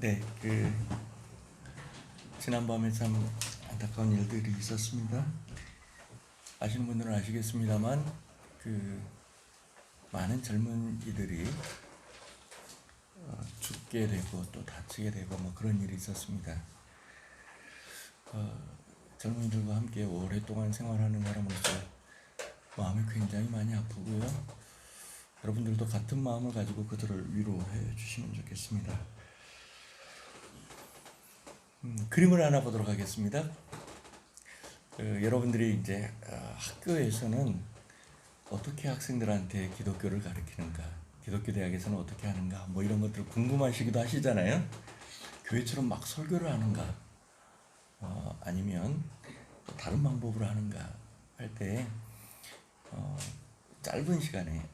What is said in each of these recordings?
네, 지난밤에 참 안타까운 일들이 있었습니다. 아시는 분들은 아시겠습니다만 많은 젊은이들이 죽게 되고 또 다치게 되고 뭐 그런 일이 있었습니다. 젊은이들과 함께 오랫동안 생활하는 사람으로서 마음이 굉장히 많이 아프고요. 여러분들도 같은 마음을 가지고 그들을 위로해 주시면 좋겠습니다. 그림을 하나 보도록 하겠습니다. 여러분들이 이제 학교에서는 어떻게 학생들한테 기독교를 가르치는가, 기독교 대학에서는 어떻게 하는가, 뭐 이런 것들 궁금하시기도 하시잖아요. 교회처럼 막 설교를 하는가, 아니면 또 다른 방법으로 하는가 할 때 짧은 시간에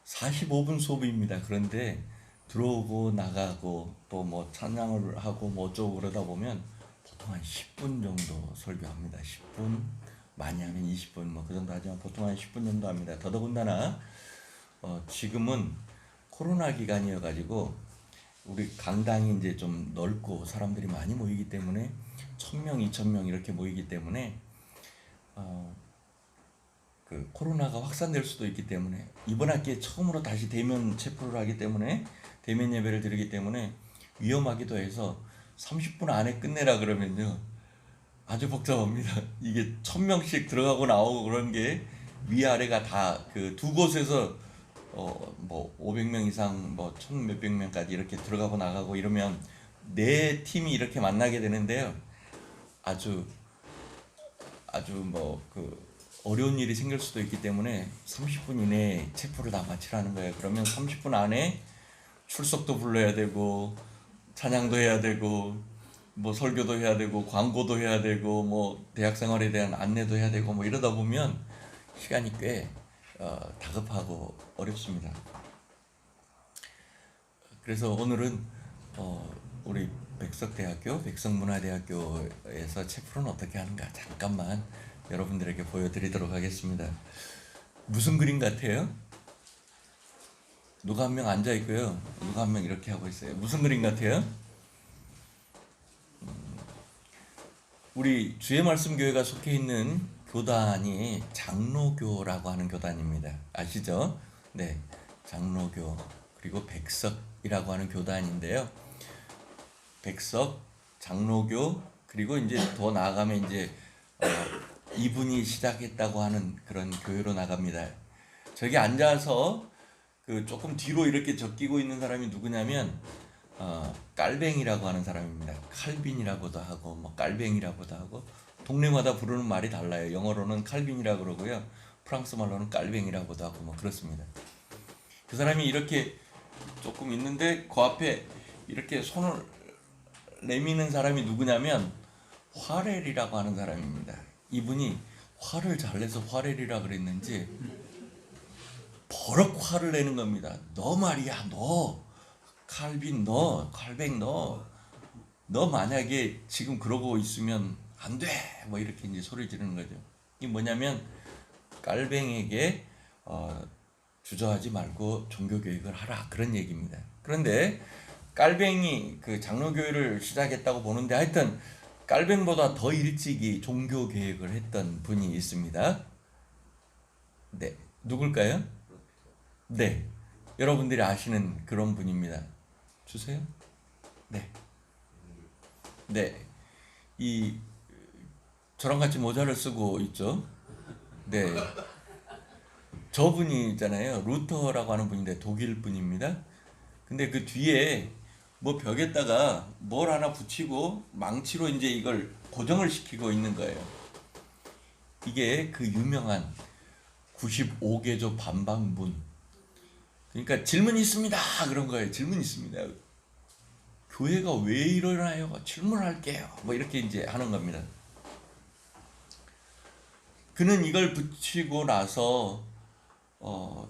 45분 수업입니다. 그런데 들어오고 나가고 또 뭐 찬양을 하고 뭐 어쩌고 그러다 보면 보통 한 10분 정도 설교합니다. 10분, 많이 하면 20분 뭐 그 정도 하지만 보통 한 10분 정도 합니다. 더더군다나 지금은 코로나 기간이어 가지고 우리 강당이 이제 좀 넓고 사람들이 많이 모이기 때문에 1000명, 2000명 이렇게 모이기 때문에 코로나가 확산될 수도 있기 때문에 이번 학기에 처음으로 다시 대면 체포를 하기 때문에 대면 예배를 드리기 때문에 위험하기도 해서 30분 안에 끝내라 그러면요 아주 복잡합니다. 이게 1000명씩 들어가고 나오고 그런 게 위아래가 다 그 두 곳에서 뭐 500명 이상 뭐 1000 몇백 명까지 이렇게 들어가고 나가고 이러면 네 팀이 이렇게 만나게 되는데요. 아주 어려운 일이 생길 수도 있기 때문에 30분 이내에 체포를 다 마치라는 거예요. 그러면 30분 안에 출석도 불러야 되고 찬양도 해야 되고 뭐 설교도 해야 되고 광고도 해야 되고 뭐 대학 생활에 대한 안내도 해야 되고 뭐 이러다 보면 시간이 꽤 다급하고 어렵습니다. 그래서 오늘은 우리 백석문화대학교에서 체포는 어떻게 하는가 잠깐만 여러분들에게 보여드리도록 하겠습니다. 무슨 그림 같아요? 누가 한 명 앉아 있고요. 누가 한 명 이렇게 하고 있어요. 무슨 그림 같아요? 우리 주의 말씀 교회가 속해 있는 교단이 장로교라고 하는 교단입니다. 아시죠? 네, 장로교 그리고 백석이라고 하는 교단인데요. 백석, 장로교 그리고 이제 더 나아가면 이제 이분이 시작했다고 하는 그런 교회로 나갑니다. 저기 앉아서 조금 뒤로 이렇게 적히고 있는 사람이 누구냐면 깔뱅이라고 하는 사람입니다. 칼빈이라고도 하고 뭐 깔뱅이라고도 하고 동네마다 부르는 말이 달라요. 영어로는 칼빈이라고 그러고요. 프랑스 말로는 깔뱅이라고도 하고 뭐 그렇습니다. 그 사람이 이렇게 조금 있는데 그 앞에 이렇게 손을 내미는 사람이 누구냐면 화렐이라고 하는 사람입니다. 이분이 화를 잘 내서 화렐이라 그랬는지 버럭 화를 내는 겁니다. 너 말이야, 너 칼빈, 너 칼뱅, 너 만약에 지금 그러고 있으면 안 돼. 뭐 이렇게 이제 소리 지르는 거죠. 이게 뭐냐면 깔뱅에게 주저하지 말고 종교 교육을 하라 그런 얘기입니다. 그런데 깔뱅이 장로교회를 시작했다고 보는데 하여튼 깔뱅보다 더 일찍이 종교 개혁을 했던 분이 있습니다. 네, 누굴까요? 네, 여러분들이 아시는 그런 분입니다. 주세요. 네, 네, 저랑 같이 모자를 쓰고 있죠. 네, 저분이 있잖아요. 루터라고 하는 분인데 독일 분입니다. 근데 그 뒤에 뭐 벽에다가 뭘 하나 붙이고 망치로 이제 이걸 고정을 시키고 있는 거예요. 이게 그 유명한 95개조 반박문. 그러니까 질문이 있습니다. 그런 거예요. 질문이 있습니다. 교회가 왜 이러나요? 질문할게요. 뭐 이렇게 이제 하는 겁니다. 그는 이걸 붙이고 나서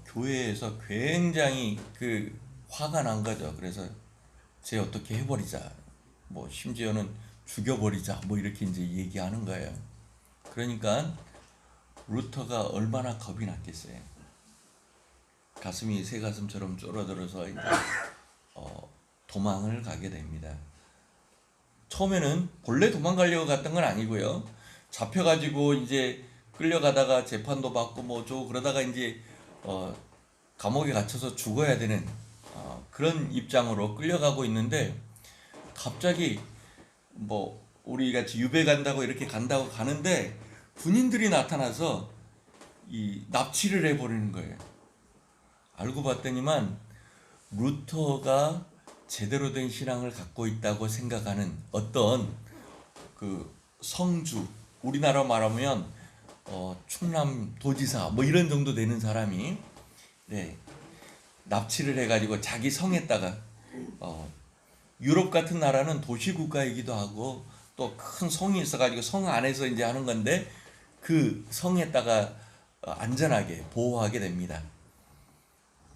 교회에서 굉장히 화가 난 거죠. 그래서 쟤 어떻게 해버리자, 뭐 심지어는 죽여버리자, 뭐 이렇게 이제 얘기하는 거예요. 그러니까 루터가 얼마나 겁이 났겠어요. 가슴이 새 가슴처럼 쫄아들어서 이제 도망을 가게 됩니다. 처음에는 본래 도망가려고 갔던 건 아니고요. 잡혀가지고 이제 끌려가다가 재판도 받고 뭐 어쩌고 그러다가 이제 감옥에 갇혀서 죽어야 되는 그런 입장으로 끌려가고 있는데, 갑자기 뭐 우리 같이 유배 간다고 이렇게 간다고 가는데 군인들이 나타나서 이 납치를 해버리는 거예요. 알고 봤더니만 루터가 제대로 된 신앙을 갖고 있다고 생각하는 어떤 그 성주, 우리나라 말하면 충남 도지사 뭐 이런 정도 되는 사람이, 네, 납치를 해가지고 자기 성에다가 유럽 같은 나라는 도시국가이기도 하고 또 큰 성이 있어가지고 성 안에서 이제 하는 건데, 그 성에다가 안전하게 보호하게 됩니다.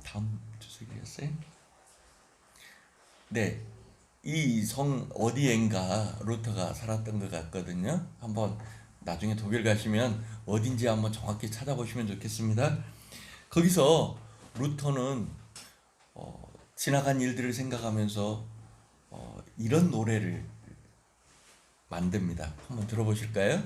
다음 주석이었어요. 네, 이 성 어디엔가 루터가 살았던 것 같거든요. 한번 나중에 독일 가시면 어딘지 한번 정확히 찾아보시면 좋겠습니다. 거기서 루터는 지나간 일들을 생각하면서 이런 노래를 만듭니다. 한번 들어보실까요?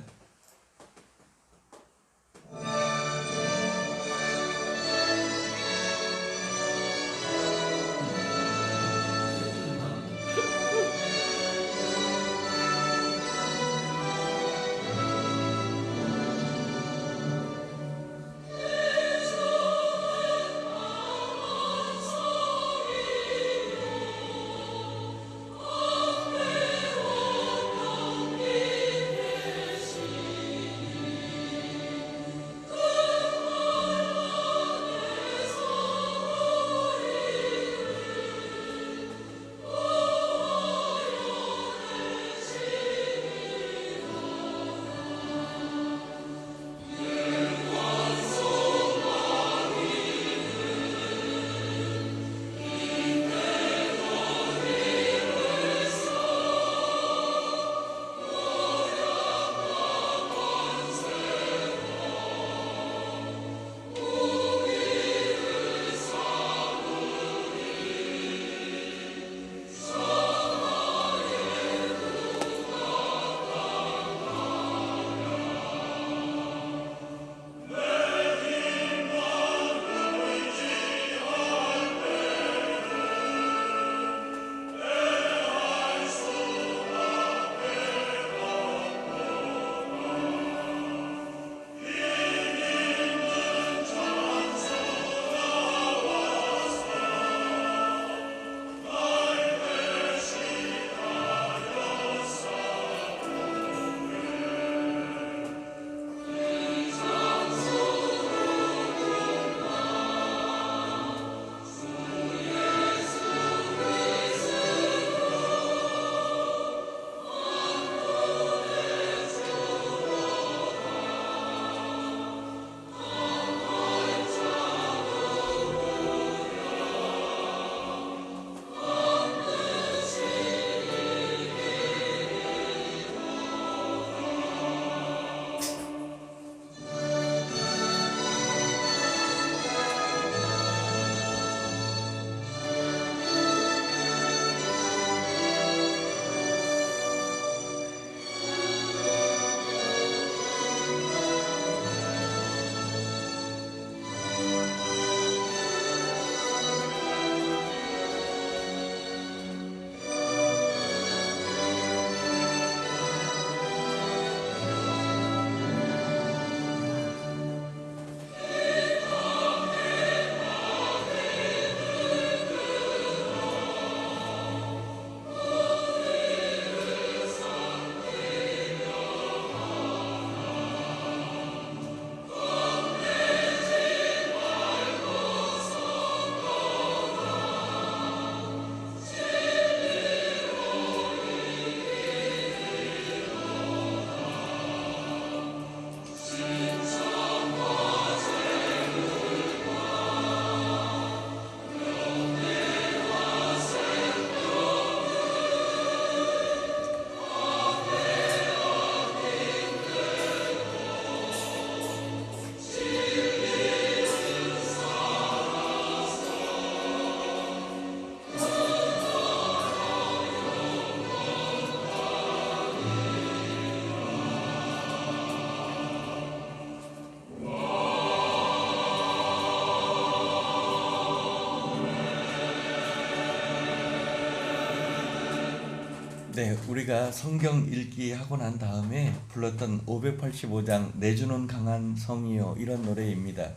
네, 우리가 성경 읽기 하고 난 다음에 불렀던 585장 내주는 강한 성이요 이런 노래입니다.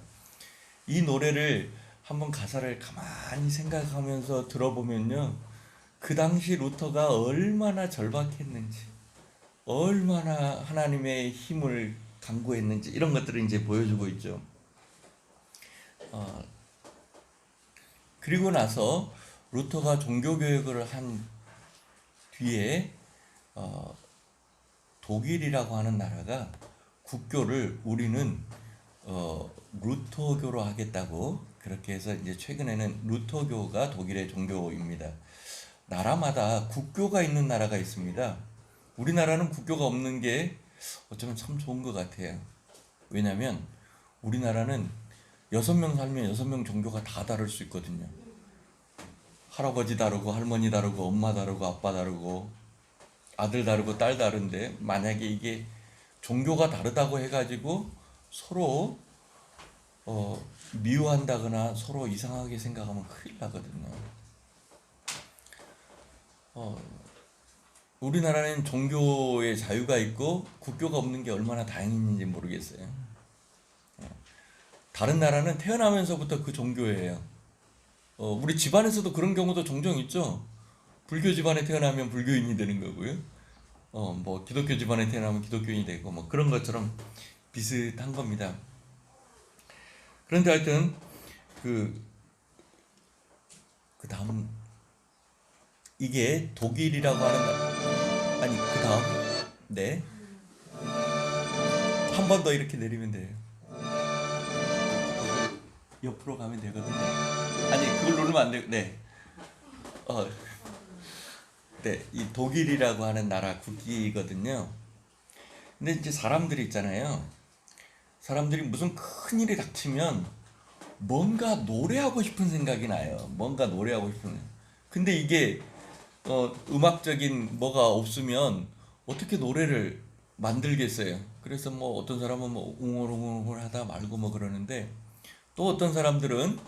이 노래를 한번 가사를 가만히 생각하면서 들어보면요, 그 당시 루터가 얼마나 절박했는지, 얼마나 하나님의 힘을 간구했는지 이런 것들을 이제 보여주고 있죠. 그리고 나서 루터가 종교개혁을 한 뒤에 독일이라고 하는 나라가 국교를 우리는 루터교로 하겠다고, 그렇게 해서 이제 최근에는 루터교가 독일의 종교입니다. 나라마다 국교가 있는 나라가 있습니다. 우리나라는 국교가 없는 게 어쩌면 참 좋은 것 같아요. 왜냐하면 우리나라는 6명 살면 6명 종교가 다 다를 수 있거든요. 할아버지 다르고 할머니 다르고 엄마 다르고 아빠 다르고 아들 다르고 딸 다른데, 만약에 이게 종교가 다르다고 해가지고 서로 미워한다거나 서로 이상하게 생각하면 큰일 나거든요. 우리나라는 종교의 자유가 있고 국교가 없는 게 얼마나 다행인지 모르겠어요. 다른 나라는 태어나면서부터 그 종교예요. 우리 집안에서도 그런 경우도 종종 있죠. 불교 집안에 태어나면 불교인이 되는 거고요. 뭐 기독교 집안에 태어나면 기독교인이 되고 뭐 그런 것처럼 비슷한 겁니다. 그런데 하여튼 그 다음, 이게 독일이라고 하는, 아니 그 다음, 네, 한 번 더 이렇게 내리면 돼요. 옆으로 가면 되거든요. 아니 그걸 누르면 안 돼요. 네. 네, 이 독일이라고 하는 나라 국기거든요. 근데 이제 사람들이 있잖아요. 사람들이 무슨 큰 일이 닥치면 뭔가 노래하고 싶은 생각이 나요. 뭔가 노래하고 싶은. 근데 이게 음악적인 뭐가 없으면 어떻게 노래를 만들겠어요. 그래서 뭐 어떤 사람은 뭐 웅얼웅얼 하다 말고 뭐 그러는데, 또 어떤 사람들은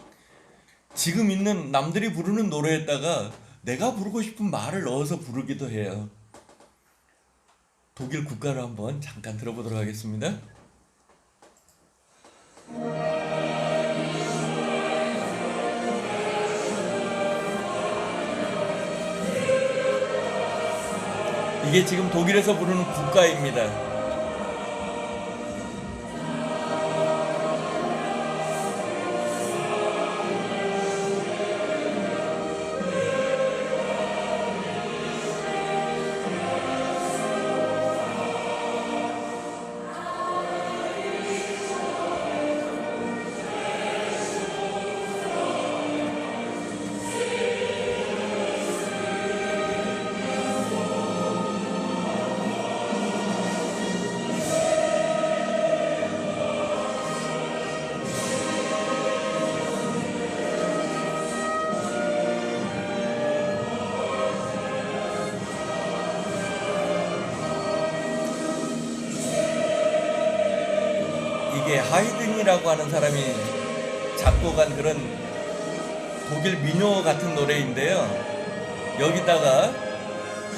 지금 있는 남들이 부르는 노래에다가 내가 부르고 싶은 말을 넣어서 부르기도 해요. 독일 국가를 한번 잠깐 들어보도록 하겠습니다. 이게 지금 독일에서 부르는 국가입니다. 이게 하이든이라고 하는 사람이 작곡한 그런 독일 민요 같은 노래인데요. 여기다가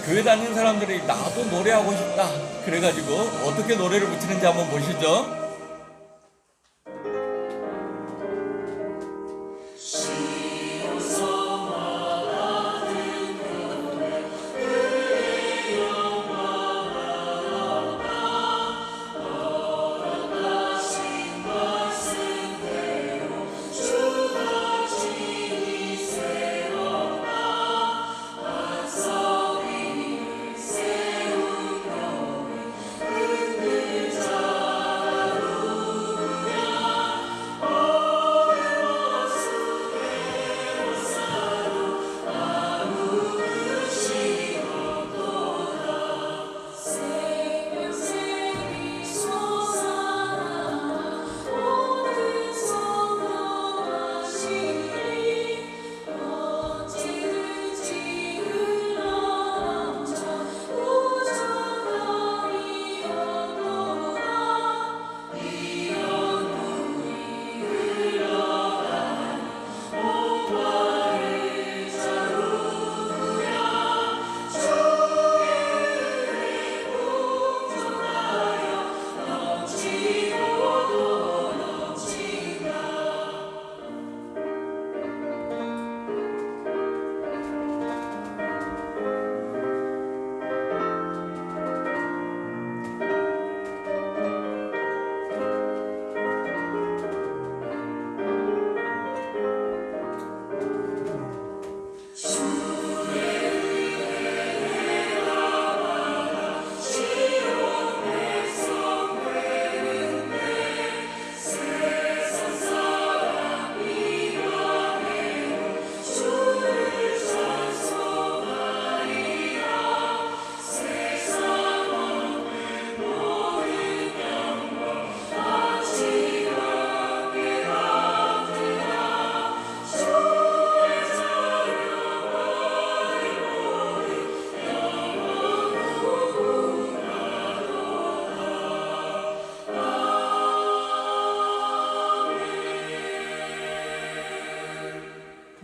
교회 다니는 사람들이 나도 노래하고 싶다 그래가지고 어떻게 노래를 붙이는지 한번 보시죠.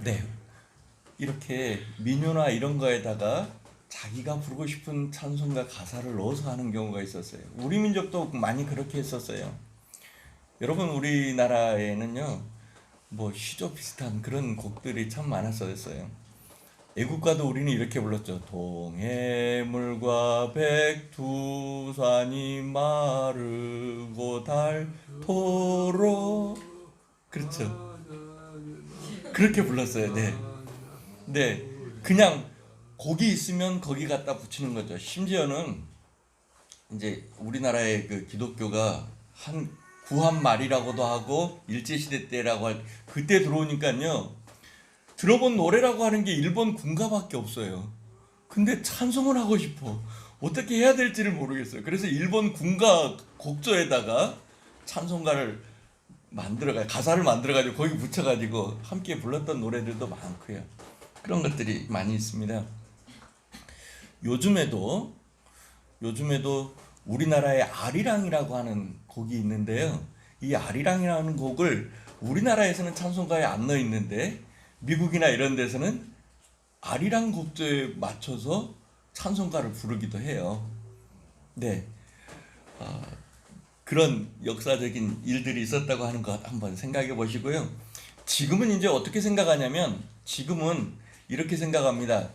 네, 이렇게 민요나 이런 거에다가 자기가 부르고 싶은 찬송가 가사를 넣어서 하는 경우가 있었어요. 우리 민족도 많이 그렇게 했었어요. 여러분, 우리나라에는요, 뭐 시조 비슷한 그런 곡들이 참 많았었어요. 애국가도 우리는 이렇게 불렀죠. 동해물과 백두산이 마르고 닳도록. 그렇죠. 그렇게 불렀어요. 네. 네. 그냥 곡이 있으면 거기 갖다 붙이는 거죠. 심지어는 이제 우리나라의 그 기독교가 한 구한 말이라고도 하고 일제시대 때라고 할 그때 들어오니까요. 들어본 노래라고 하는 게 일본 군가밖에 없어요. 근데 찬송을 하고 싶어. 어떻게 해야 될지를 모르겠어요. 그래서 일본 군가 곡조에다가 찬송가를 가사를 만들어가지고 거기 붙여가지고 함께 불렀던 노래들도 많고요. 그런 것들이 많이 있습니다. 요즘에도 우리나라의 아리랑이라고 하는 곡이 있는데요. 이 아리랑이라는 곡을 우리나라에서는 찬송가에 안 넣어 있는데 미국이나 이런 데서는 아리랑 곡조에 맞춰서 찬송가를 부르기도 해요. 네, 그런 역사적인 일들이 있었다고 하는 것 한번 생각해 보시고요. 지금은 이제 어떻게 생각하냐면 지금은 이렇게 생각합니다.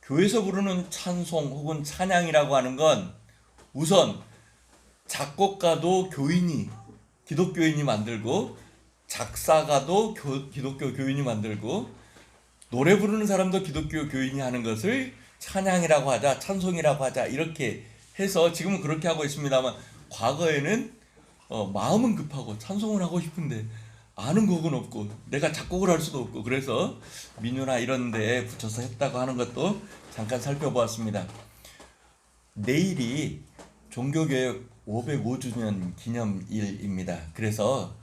교회에서 부르는 찬송 혹은 찬양이라고 하는 건 우선 작곡가도 기독교인이 만들고 작사가도 기독교 교인이 만들고 노래 부르는 사람도 기독교 교인이 하는 것을 찬양이라고 하자, 찬송이라고 하자 이렇게 해서 지금은 그렇게 하고 있습니다만 과거에는 마음은 급하고 찬송을 하고 싶은데 아는 곡은 없고 내가 작곡을 할 수도 없고 그래서 민요나 이런 데에 붙여서 했다고 하는 것도 잠깐 살펴보았습니다. 내일이 종교개혁 505주년 기념일입니다. 그래서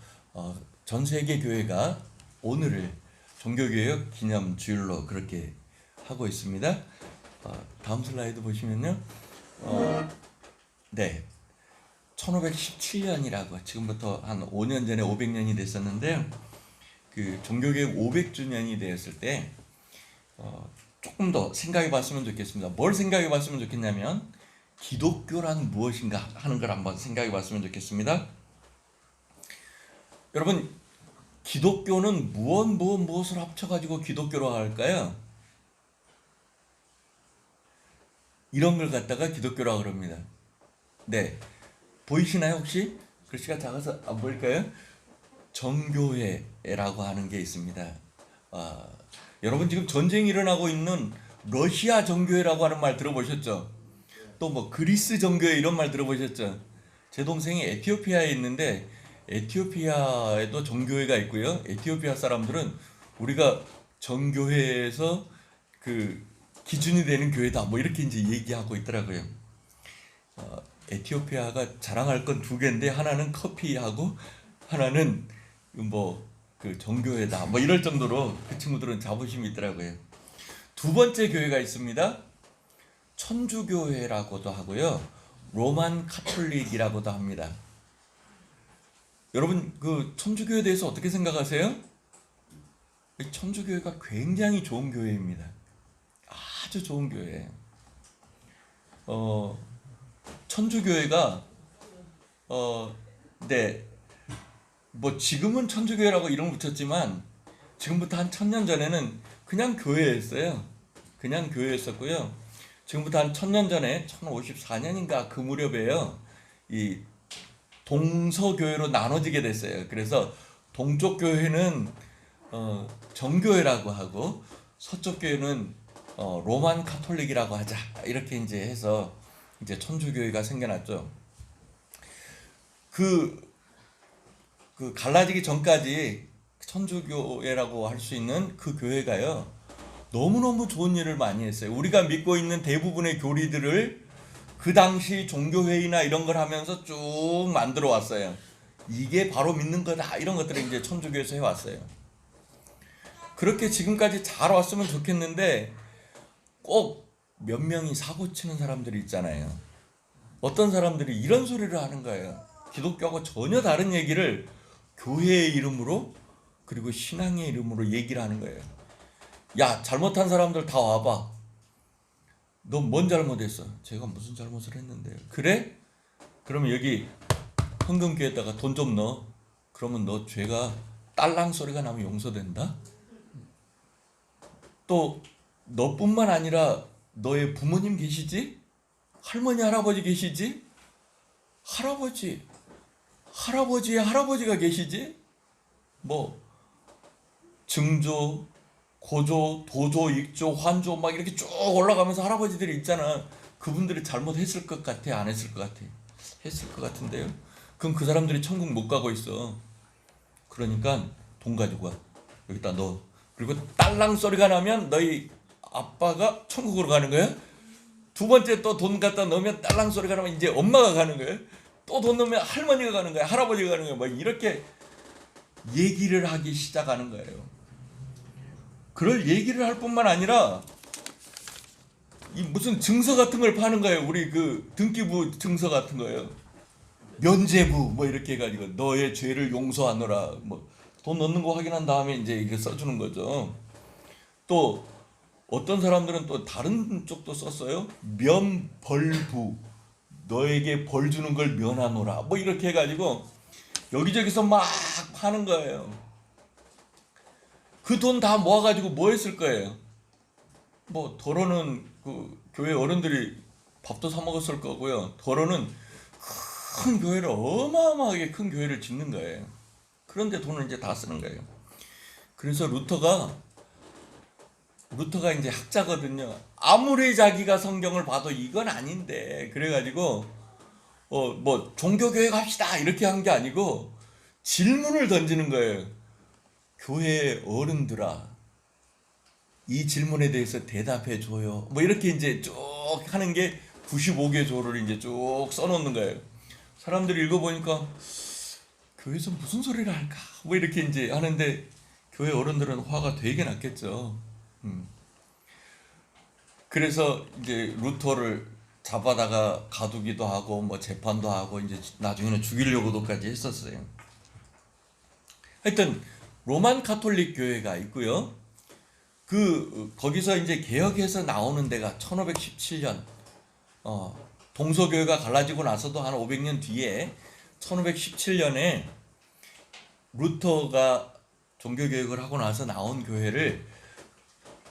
전 세계 교회가 오늘을 종교개혁 기념주일로 그렇게 하고 있습니다. 다음 슬라이드 보시면요. 네. 1517년이라고 지금부터 한 5년 전에 500년이 됐었는데요. 그 종교개혁 500주년이 되었을 때 조금 더 생각해 봤으면 좋겠습니다. 뭘 생각해 봤으면 좋겠냐면 기독교란 무엇인가 하는 걸 한번 생각해 봤으면 좋겠습니다. 여러분, 기독교는 무엇을 합쳐가지고 기독교로 할까요? 이런 걸 갖다가 기독교라고 그럽니다. 네, 보이시나요 혹시? 글씨가 작아서 안 보일까요? 정교회라고 하는 게 있습니다. 여러분 지금 전쟁이 일어나고 있는 러시아 정교회라고 하는 말 들어보셨죠? 또 뭐 그리스 정교회 이런 말 들어보셨죠? 제 동생이 에티오피아에 있는데 에티오피아에도 정교회가 있고요. 에티오피아 사람들은 우리가 정교회에서 그 기준이 되는 교회다 뭐 이렇게 이제 얘기하고 있더라고요. 에티오피아가 자랑할 건 두 개인데 하나는 커피하고 하나는 뭐 그 정교회다 뭐 이럴 정도로 그 친구들은 자부심이 있더라고요. 두 번째 교회가 있습니다. 천주교회라고도 하고요. 로만 카톨릭이라고도 합니다. 여러분 그 천주교에 대해서 어떻게 생각하세요? 천주교회가 굉장히 좋은 교회입니다. 아주 좋은 교회예요. 천주교회가 네, 뭐 지금은 천주교회라고 이름 붙였지만 지금부터 한 1000년 전에는 그냥 교회였어요. 그냥 교회였었고요. 지금부터 한 1000년 전에 1054년인가 그 무렵에요. 이 동서교회로 나눠지게 됐어요. 그래서 동쪽 교회는 정교회라고 하고 서쪽 교회는 로만 카톨릭이라고 하자 이렇게 이제 해서 이제 천주교회가 생겨났죠. 그 갈라지기 전까지 천주교회라고 할 수 있는 그 교회가요 너무너무 좋은 일을 많이 했어요. 우리가 믿고 있는 대부분의 교리들을 그 당시 종교회의나 이런 걸 하면서 쭉 만들어 왔어요. 이게 바로 믿는 거다 이런 것들을 이제 천주교에서 해왔어요. 그렇게 지금까지 잘 왔으면 좋겠는데 꼭 몇 명이 사고 치는 사람들이 있잖아요. 어떤 사람들이 이런 소리를 하는 거예요. 기독교하고 전혀 다른 얘기를 교회의 이름으로 그리고 신앙의 이름으로 얘기를 하는 거예요. 야, 잘못한 사람들 다 와봐. 너 뭔 잘못했어? 제가 무슨 잘못을 했는데요? 그래? 그러면 여기 헌금기에다가 돈 좀 넣어. 그러면 너 죄가 딸랑 소리가 나면 용서된다? 또 너뿐만 아니라 너의 부모님 계시지? 할머니 할아버지 계시지? 할아버지의 할아버지가 계시지? 뭐 증조, 고조, 도조, 익조, 환조 막 이렇게 쭉 올라가면서 할아버지들이 있잖아. 그분들이 잘못했을 것 같아? 안 했을 것 같아? 했을 것 같은데요. 그럼 그 사람들이 천국 못 가고 있어. 그러니까 돈 가지고 와. 여기다 넣어. 그리고 딸랑 소리가 나면 너희 아빠가 천국으로 가는 거야. 두 번째 또 돈 갖다 넣으면 딸랑 소리가 나면 이제 엄마가 가는 거야. 또 돈 넣으면 할머니가 가는 거야. 할아버지가 가는 거야. 뭐 이렇게 얘기를 하기 시작하는 거예요. 그럴 얘기를 할 뿐만 아니라 이 무슨 증서 같은 걸 파는 거예요. 우리 그 등기부 증서 같은 거예요. 면죄부 뭐 이렇게 해가지고 너의 죄를 용서하노라 뭐 돈 넣는 거 확인한 다음에 이제 이게 써주는 거죠. 또 어떤 사람들은 또 다른 쪽도 썼어요. 면벌부 너에게 벌 주는 걸 면하노라 뭐 이렇게 해가지고 여기저기서 막 파는 거예요. 그 돈 다 모아가지고 뭐 했을 거예요? 뭐 더러는 그 교회 어른들이 밥도 사 먹었을 거고요. 더러는 큰 교회를 어마어마하게 큰 교회를 짓는 거예요. 그런데 돈을 이제 다 쓰는 거예요. 그래서 루터가 이제 학자거든요. 아무리 자기가 성경을 봐도 이건 아닌데 그래가지고 뭐 종교교회 갑시다 이렇게 한 게 아니고 질문을 던지는 거예요. 교회 어른들아, 이 질문에 대해서 대답해 줘요. 뭐 이렇게 이제 쭉 하는 게 95개 조를 이제 쭉 써놓는 거예요. 사람들이 읽어보니까 교회에서 무슨 소리를 할까? 뭐 이렇게 이제 하는데 교회 어른들은 화가 되게 났겠죠. 그래서 이제 루터를 잡아다가 가두기도 하고 뭐 재판도 하고 이제 나중에는 죽이려고도까지 했었어요. 하여튼 로만 가톨릭 교회가 있고요. 거기서 이제 개혁해서 나오는 데가 1517년 동서교회가 갈라지고 나서도 한 500년 뒤에 1517년에 루터가 종교개혁을 하고 나서 나온 교회를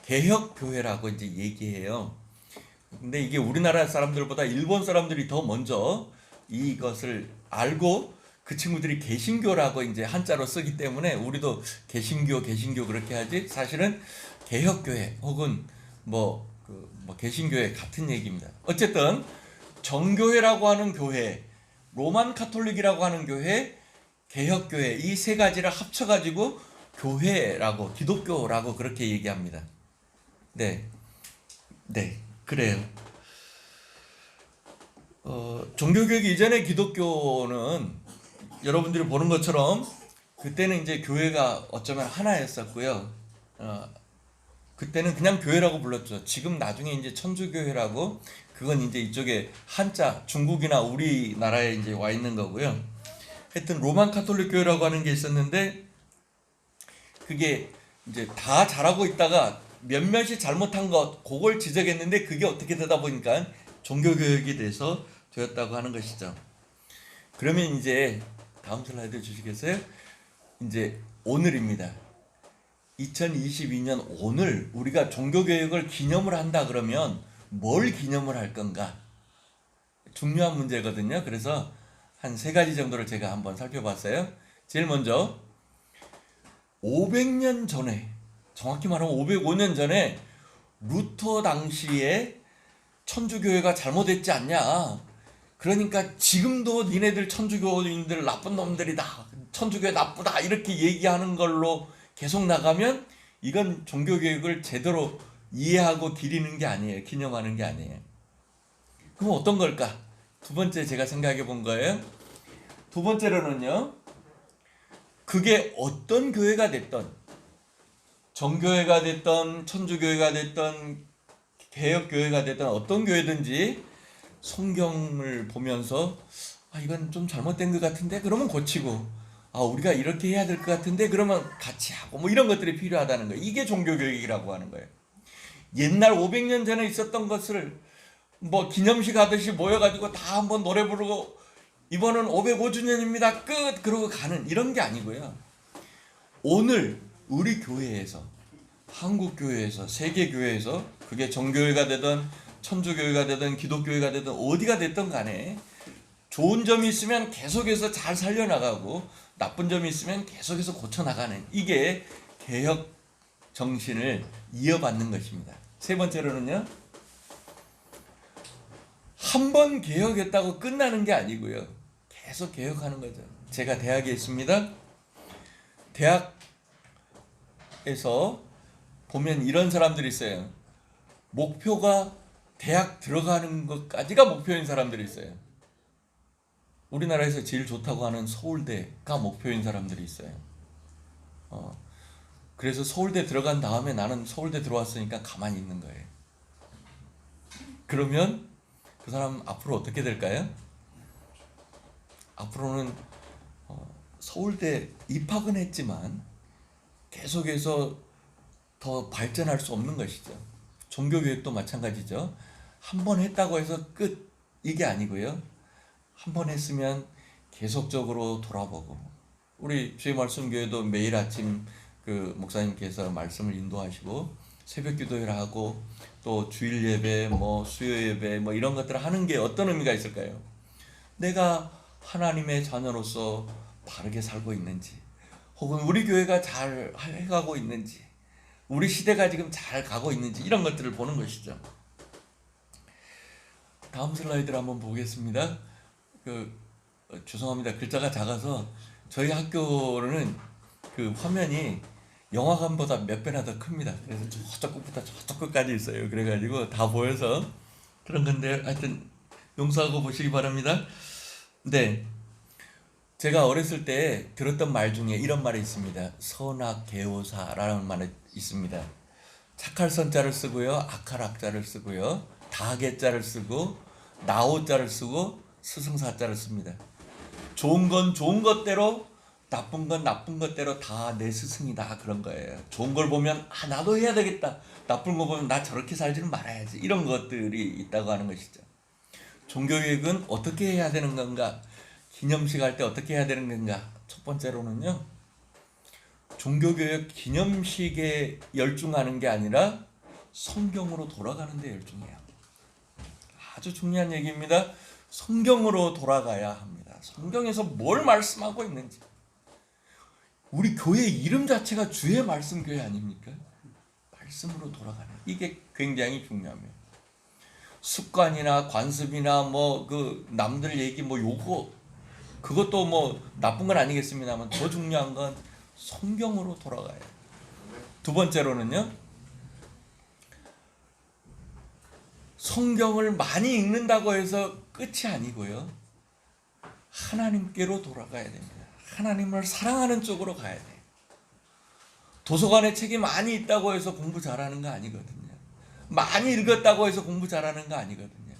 개혁교회라고 이제 얘기해요. 근데 이게 우리나라 사람들보다 일본 사람들이 더 먼저 이것을 알고 그 친구들이 개신교라고 이제 한자로 쓰기 때문에 우리도 개신교 그렇게 하지 사실은 개혁교회 혹은 뭐 개신교회 같은 얘기입니다. 어쨌든 정교회라고 하는 교회, 로만 카톨릭이라고 하는 교회, 개혁교회 이 세 가지를 합쳐가지고 교회라고 기독교라고 그렇게 얘기합니다. 네, 그래요. 종교개혁 이전의 기독교는 여러분들이 보는 것처럼 그때는 이제 교회가 어쩌면 하나였었고요. 그때는 그냥 교회라고 불렀죠. 지금 나중에 이제 천주교회라고 그건 이제 이쪽에 한자 중국이나 우리나라에 이제 와 있는 거고요. 하여튼 로만 카톨릭 교회라고 하는 게 있었는데 그게 이제 다 잘하고 있다가 몇몇이 잘못한 것 그걸 지적했는데 그게 어떻게 되다 보니까 종교개혁이 돼서 되었다고 하는 것이죠. 그러면 이제 다음 슬라이드 주시겠어요? 이제 오늘입니다. 2022년 오늘 우리가 종교개혁을 기념을 한다 그러면 뭘 기념을 할 건가? 중요한 문제거든요. 그래서 한 세 가지 정도를 제가 한번 살펴봤어요. 제일 먼저 500년 전에 정확히 말하면 505년 전에 루터 당시에 천주교회가 잘못했지 않냐. 그러니까 지금도 니네들 천주교인들 나쁜 놈들이다. 천주교회 나쁘다. 이렇게 얘기하는 걸로 계속 나가면 이건 종교개혁을 제대로 이해하고 기리는 게 아니에요. 기념하는 게 아니에요. 그럼 어떤 걸까? 두 번째 제가 생각해 본 거예요. 두 번째로는요. 그게 어떤 교회가 됐던 정교회가 됐던 천주교회가 됐던 개혁교회가 됐던 어떤 교회든지 성경을 보면서 이건 좀 잘못된 것 같은데 그러면 고치고 우리가 이렇게 해야 될 것 같은데 그러면 같이 하고 뭐 이런 것들이 필요하다는 거예요. 이게 종교교육이라고 하는 거예요. 옛날 500년 전에 있었던 것을 뭐 기념식 하듯이 모여가지고 다 한번 노래 부르고 이번은 505주년입니다 끝 그러고 가는 이런 게 아니고요. 오늘 우리 교회에서, 한국 교회에서, 세계 교회에서, 그게 정교회가 되든 천주교회가 되든 기독교회가 되든 어디가 됐든 간에 좋은 점이 있으면 계속해서 잘 살려나가고 나쁜 점이 있으면 계속해서 고쳐나가는, 이게 개혁 정신을 이어받는 것입니다. 세 번째로는요, 한 번 개혁했다고 끝나는 게 아니고요, 계속 개혁하는 거죠. 제가 대학에 있습니다. 대학에서 보면 이런 사람들이 있어요. 목표가 대학 들어가는 것까지가 목표인 사람들이 있어요. 우리나라에서 제일 좋다고 하는 서울대가 목표인 사람들이 있어요. 그래서 서울대 들어간 다음에 나는 서울대 들어왔으니까 가만히 있는 거예요. 그러면 그 사람 앞으로 어떻게 될까요? 앞으로는 서울대 입학은 했지만 계속해서 더 발전할 수 없는 것이죠. 종교교육도 마찬가지죠. 한 번 했다고 해서 끝, 이게 아니고요. 한 번 했으면 계속적으로 돌아보고, 우리 주의 말씀 교회도 매일 아침 그 목사님께서 말씀을 인도하시고 새벽 기도회를 하고 또 주일 예배, 뭐 수요 예배, 뭐 이런 것들을 하는 게 어떤 의미가 있을까요? 내가 하나님의 자녀로서 바르게 살고 있는지, 혹은 우리 교회가 잘 해가고 있는지, 우리 시대가 지금 잘 가고 있는지, 이런 것들을 보는 것이죠. 다음 슬라이드를 한번 보겠습니다. 죄송합니다. 글자가 작아서 저희 학교는 그 화면이 영화관보다 몇 배나 더 큽니다. 그래서 저쪽 끝부터 저쪽 끝까지 있어요. 그래가지고 다 보여서 그런 건데 하여튼 용서하고 보시기 바랍니다. 네, 제가 어렸을 때 들었던 말 중에 이런 말이 있습니다. 선악계오사라는 말이 있습니다. 착할 선자를 쓰고요, 악할 악자를 쓰고요, 다계자를 쓰고 나오자를 쓰고 스승사자를 씁니다. 좋은 건 좋은 것대로, 나쁜 건 나쁜 것대로 다 내 스승이다, 그런 거예요. 좋은 걸 보면 나도 해야 되겠다, 나쁜 거 보면 나 저렇게 살지는 말아야지, 이런 것들이 있다고 하는 것이죠. 종교교육은 어떻게 해야 되는 건가, 기념식 할 때 어떻게 해야 되는 건가. 첫 번째로는요, 종교교육 기념식에 열중하는 게 아니라 성경으로 돌아가는 데 열중해요. 아주 중요한 얘기입니다. 성경으로 돌아가야 합니다. 성경에서 뭘 말씀하고 있는지. 우리 교회 이름 자체가 주의 말씀 교회 아닙니까? 말씀으로 돌아가는, 이게 굉장히 중요합니다. 습관이나 관습이나 뭐 그 남들 얘기 뭐 요거 그것도 뭐 나쁜 건 아니겠습니다만 더 중요한 건 성경으로 돌아가요. 두 번째로는요, 성경을 많이 읽는다고 해서 끝이 아니고요, 하나님께로 돌아가야 됩니다. 하나님을 사랑하는 쪽으로 가야 돼요. 도서관에 책이 많이 있다고 해서 공부 잘하는 거 아니거든요. 많이 읽었다고 해서 공부 잘하는 거 아니거든요.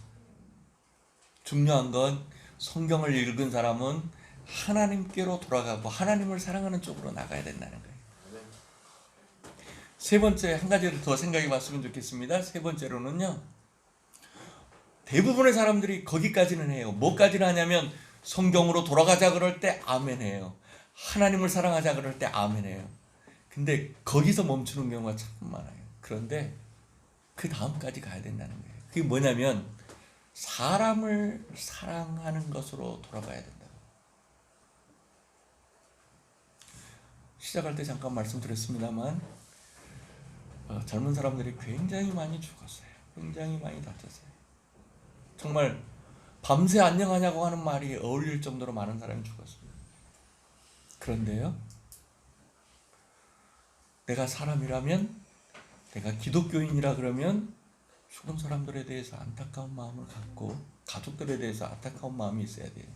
중요한 건 성경을 읽은 사람은 하나님께로 돌아가고 하나님을 사랑하는 쪽으로 나가야 된다는 거예요. 세 번째, 한 가지를 더 생각해 봤으면 좋겠습니다. 세 번째로는요, 대부분의 사람들이 거기까지는 해요. 뭐까지는 하냐면 성경으로 돌아가자 그럴 때 아멘 해요. 하나님을 사랑하자 그럴 때 아멘 해요. 근데 거기서 멈추는 경우가 참 많아요. 그런데 그 다음까지 가야 된다는 거예요. 그게 뭐냐면 사람을 사랑하는 것으로 돌아가야 된다. 시작할 때 잠깐 말씀드렸습니다만 젊은 사람들이 굉장히 많이 죽었어요. 굉장히 많이 다쳤어요. 정말 밤새 안녕하냐고 하는 말이 어울릴 정도로 많은 사람이 죽었습니다. 그런데요, 내가 사람이라면, 내가 기독교인이라 그러면 죽은 사람들에 대해서 안타까운 마음을 갖고 가족들에 대해서 안타까운 마음이 있어야 돼요.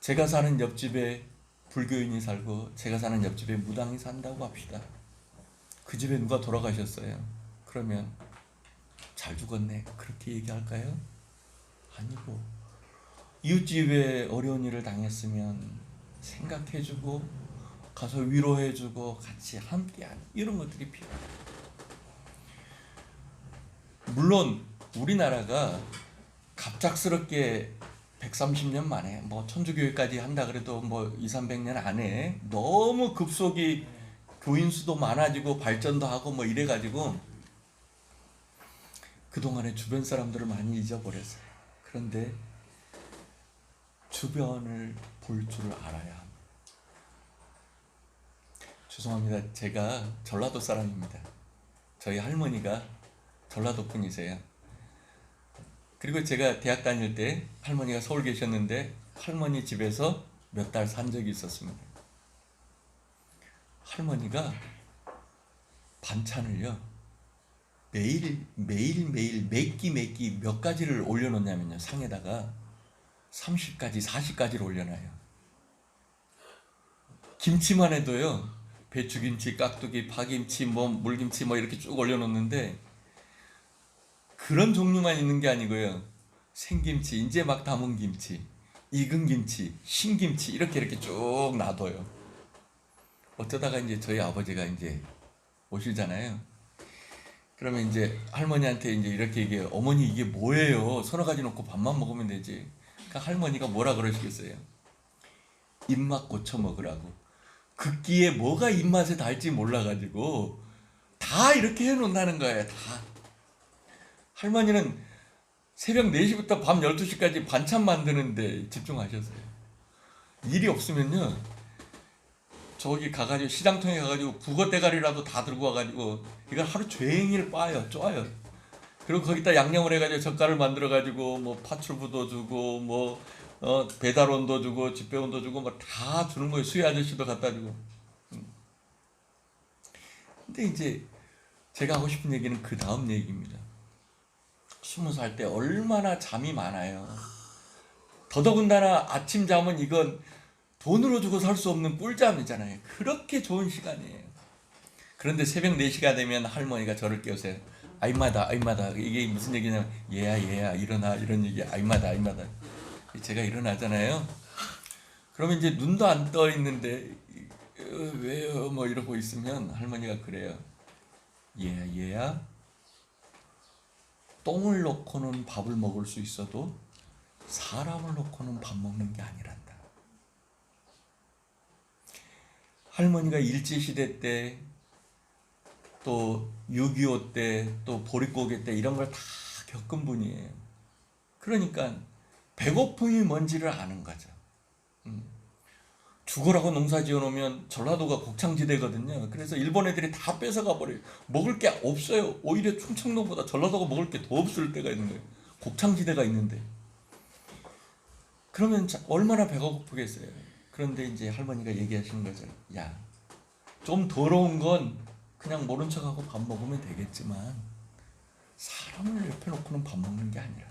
제가 사는 옆집에 불교인이 살고 제가 사는 옆집에 무당이 산다고 합시다. 그 집에 누가 돌아가셨어요. 그러면 잘 죽었네, 그렇게 얘기할까요? 아니고 이웃집에 어려운 일을 당했으면 생각해주고 가서 위로해주고 같이 함께하는 이런 것들이 필요해요. 물론 우리나라가 갑작스럽게 130년 만에 뭐 천주교회까지 한다 그래도 뭐 200~300년 안에 너무 급속히 교인 수도 많아지고 발전도 하고 뭐 이래가지고 그동안에 주변 사람들을 많이 잊어버렸어요. 그런데 주변을 볼 줄 알아야 합니다. 죄송합니다. 제가 전라도 사람입니다. 저희 할머니가 전라도 분이세요. 그리고 제가 대학 다닐 때 할머니가 서울 계셨는데 할머니 집에서 몇 달 산 적이 있었습니다. 할머니가 반찬을요 매일 몇 끼 몇 가지를 올려놓냐면요, 상에다가 30가지 40가지를 올려놔요. 김치만 해도요 배추김치, 깍두기, 파김치, 뭐 물김치 뭐 이렇게 쭉 올려놓는데 그런 종류만 있는 게 아니고요, 생김치, 이제 막 담은 김치, 익은 김치, 신김치 이렇게 쭉 놔둬요. 어쩌다가 이제 저희 아버지가 이제 오시잖아요. 그러면 이제 할머니한테 이제 이렇게 얘기해요. 어머니 이게 뭐예요? 서너 가지 놓고 밥만 먹으면 되지. 그러니까 할머니가 뭐라 그러시겠어요? 입맛 고쳐 먹으라고. 그 끼에 뭐가 입맛에 닿을지 몰라가지고 다 이렇게 해놓는다는 거예요. 다. 할머니는 새벽 4시부터 밤 12시까지 반찬 만드는데 집중하셨어요. 일이 없으면요 저기 가가지고 시장통에 가가지고 북어 대가리라도 다 들고 와가지고 이걸 하루 종일 빻아요, 쪼아요. 그리고 거기다 양념을 해가지고 젓갈을 만들어가지고 뭐 파출부도 주고 뭐 배달원도 주고 집배원도 주고 뭐 다 주는 거예요. 수희 아저씨도 갖다 주고. 근데 이제 제가 하고 싶은 얘기는 그 다음 얘기입니다. 20살 때 얼마나 잠이 많아요. 더더군다나 아침 잠은 이건 돈으로 주고 살 수 없는 꿀잠이잖아요. 그렇게 좋은 시간이에요. 그런데 새벽 4시가 되면 할머니가 저를 깨우세요. 아이마다 이게 무슨 얘기냐면 얘야 일어나 이런 얘기. 아이마다 제가 일어나잖아요. 그러면 이제 눈도 안 떠 있는데 왜요 뭐 이러고 있으면 할머니가 그래요. 얘야 똥을 놓고는 밥을 먹을 수 있어도 사람을 놓고는 밥 먹는 게 아니란다. 할머니가 일제시대 때 또 6.25 때 또 보릿고개 때 이런 걸 다 겪은 분이에요. 그러니까 배고픔이 뭔지를 아는 거죠. 죽으라고 농사 지어놓으면 전라도가 곡창지대거든요. 그래서 일본 애들이 다 뺏어가 버려요. 먹을 게 없어요. 오히려 충청도보다 전라도가 먹을 게 더 없을 때가 있는 거예요. 곡창지대가 있는데. 그러면 얼마나 배가 고프겠어요. 그런데 이제 할머니가 얘기하시는 거죠. 야, 좀 더러운 건 그냥 모른 척하고 밥 먹으면 되겠지만 사람을 옆에 놓고는 밥 먹는 게 아니라.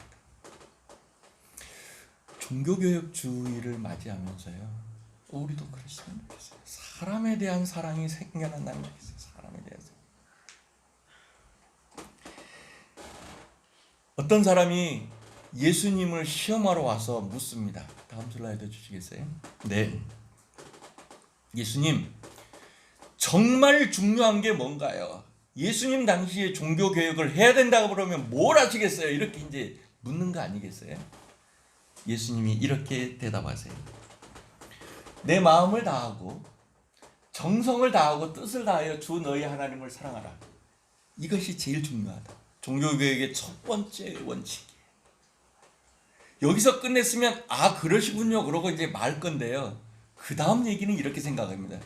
종교개혁주의를 맞이하면서요 우리도 그랬으면 좋겠어요. 사람에 대한 사랑이 생겨난다는 게 있어요. 사람에 대한 사랑. 어떤 사람이 예수님을 시험하러 와서 묻습니다. 다음 슬라이드 주시겠어요? 네. 예수님, 정말 중요한 게 뭔가요? 예수님 당시에 종교개혁을 해야 된다고 그러면 뭘 하시겠어요? 이렇게 이제 묻는 거 아니겠어요? 예수님이 이렇게 대답하세요. 내 마음을 다하고 정성을 다하고 뜻을 다하여 주 너희 하나님을 사랑하라. 이것이 제일 중요하다. 종교개혁의 첫 번째 원칙이에요. 여기서 끝냈으면 아 그러시군요 그러고 이제 말 건데요. 그 다음 얘기는 이렇게 생각합니다.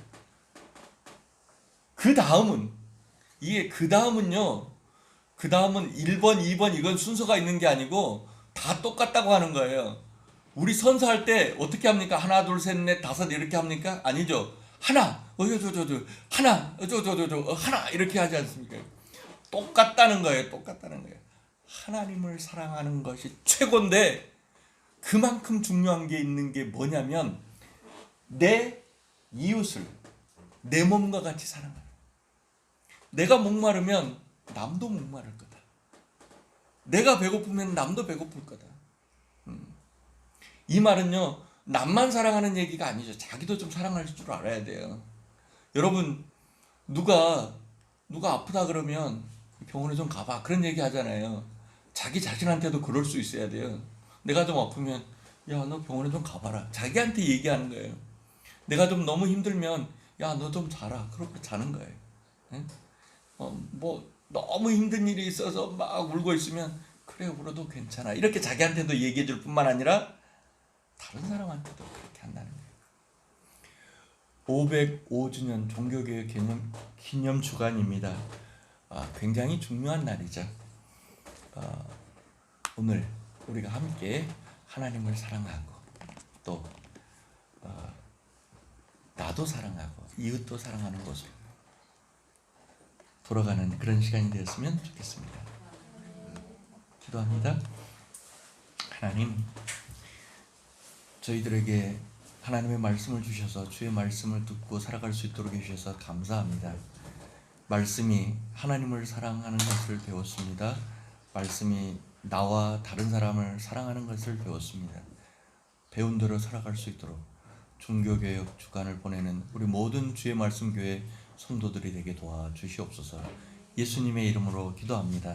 그 다음은 1번 2번 이건 순서가 있는 게 아니고 다 똑같다고 하는 거예요. 우리 선서할 때 어떻게 합니까? 하나 둘 셋 넷 다섯 이렇게 합니까? 아니죠. 하나 하나 하나 이렇게 하지 않습니까? 똑같다는 거예요. 하나님을 사랑하는 것이 최고인데 그만큼 중요한 게 있는 게 뭐냐면 내 이웃을 내 몸과 같이 사랑하라. 내가 목마르면 남도 목마를 거다. 내가 배고프면 남도 배고플 거다. 이 말은요, 남만 사랑하는 얘기가 아니죠. 자기도 좀 사랑할 줄 알아야 돼요. 여러분, 누가 아프다 그러면 병원에 좀 가봐, 그런 얘기 하잖아요. 자기 자신한테도 그럴 수 있어야 돼요. 내가 좀 아프면 야, 너 병원에 좀 가봐라, 자기한테 얘기하는 거예요. 내가 좀 너무 힘들면 야, 너 좀 자라, 그렇게 자는 거예요. 응? 뭐 너무 힘든 일이 있어서 막 울고 있으면 그래, 울어도 괜찮아, 이렇게 자기한테도 얘기해 줄 뿐만 아니라 다른 사람한테도 그렇게 한다는 거예요. 505주년 종교개혁 기념 주간입니다. 굉장히 중요한 날이죠. 오늘 우리가 함께 하나님을 사랑하고 또 나도 사랑하고 이웃도 사랑하는 것으로 돌아가는 그런 시간이 되었으면 좋겠습니다. 기도합니다. 하나님, 저희들에게 하나님의 말씀을 주셔서 주의 말씀을 듣고 살아갈 수 있도록 해주셔서 감사합니다. 말씀이 하나님을 사랑하는 것을 배웠습니다. 말씀이 나와 다른 사람을 사랑하는 것을 배웠습니다. 배운 대로 살아갈 수 있도록 종교개혁 주간을 보내는 우리 모든 주의 말씀 교회 성도들이 되게 도와주시옵소서. 예수님의 이름으로 기도합니다.